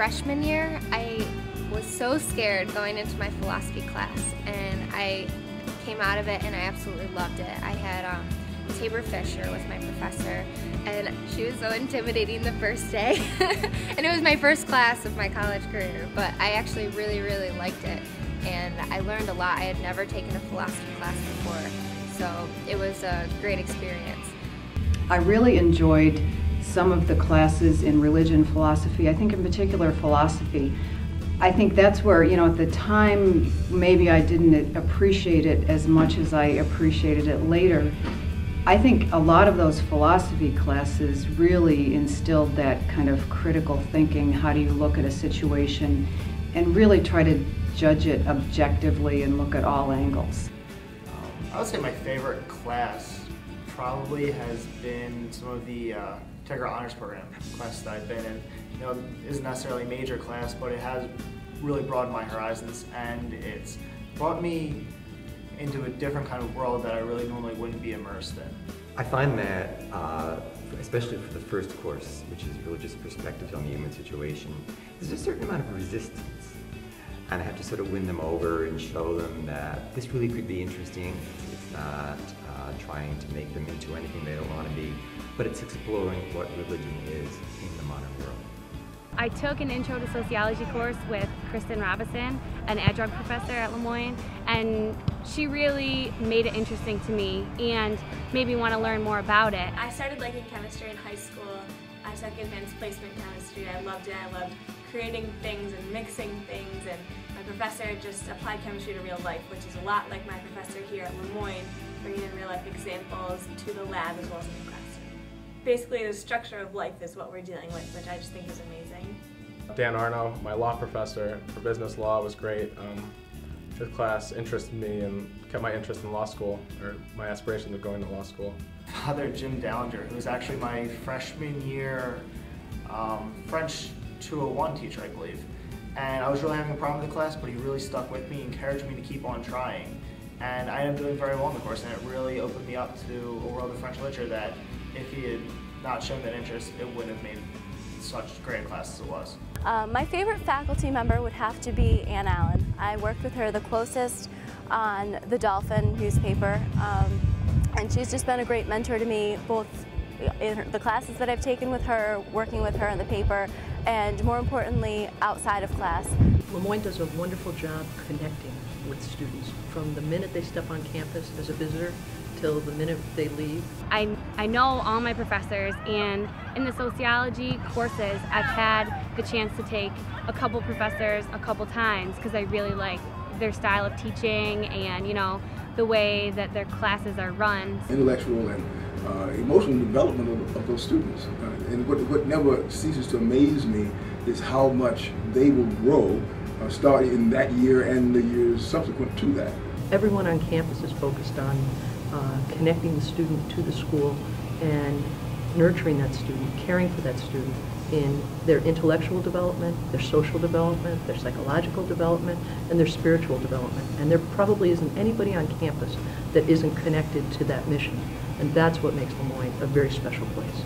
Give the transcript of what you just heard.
freshman year, I was so scared going into my philosophy class, and I came out of it and I absolutely loved it. I had Tabor Fisher was my professor, and she was so intimidating the first day. And it was my first class of my college career, but I actually really, really liked it. And I learned a lot. I had never taken a philosophy class before, so it was a great experience. I really enjoyed some of the classes in religion, philosophy, I think in particular philosophy. I think that's where, you know, at the time, maybe I didn't appreciate it as much as I appreciated it later. I think a lot of those philosophy classes really instilled that kind of critical thinking, how do you look at a situation, and really try to judge it objectively and look at all angles. I would say my favorite class probably has been some of the Integral Honors Program classes that I've been in. You know, it isn't necessarily a major class, but it has really broadened my horizons, and it's brought me into a different kind of world that I really normally wouldn't be immersed in. I find that, especially for the first course, which is Religious Perspectives on the Human Situation, there's a certain amount of resistance. And I have to sort of win them over and show them that this really could be interesting. It's not trying to make them into anything they don't want to be, but it's exploring what religion is in the modern world. I took an Intro to Sociology course with Kristen Robinson, an adjunct professor at Moyne, and she really made it interesting to me and made me want to learn more about it. I started liking chemistry in high school. I took advanced placement chemistry. I loved it. I loved creating things and mixing things, and my professor just applied chemistry to real life, which is a lot like my professor here at Moyne, bringing in real life examples to the lab as well as in the classroom. Basically, the structure of life is what we're dealing with, which I just think is amazing. Dan Arno, my law professor for business law, was great. His class interested me and kept my interest in law school, or my aspiration of going to law school. Father Jim Dallinger, who was actually my freshman year French 201 teacher, I believe. And I was really having a problem with the class, but he really stuck with me, encouraged me to keep on trying. And I ended up doing very well in the course, and it really opened me up to a world of French literature that if he had not shown that interest, it wouldn't have made such a great class as it was. My favorite faculty member would have to be Ann Allen. I worked with her the closest on the Dolphin newspaper, and she's just been a great mentor to me, both in the classes that I've taken with her, working with her on the paper, and more importantly, outside of class. Moyne does a wonderful job connecting with students from the minute they step on campus as a visitor till the minute they leave. I know all my professors, and in the sociology courses I've had the chance to take a couple professors a couple times because I really like their style of teaching and, you know, the way that their classes are run. Intellectual and emotional development of those students. And what never ceases to amaze me is how much they will grow starting in that year and the years subsequent to that. Everyone on campus is focused on connecting the student to the school and nurturing that student, caring for that student in their intellectual development, their social development, their psychological development, and their spiritual development. And there probably isn't anybody on campus that isn't connected to that mission. And that's what makes Moyne a very special place.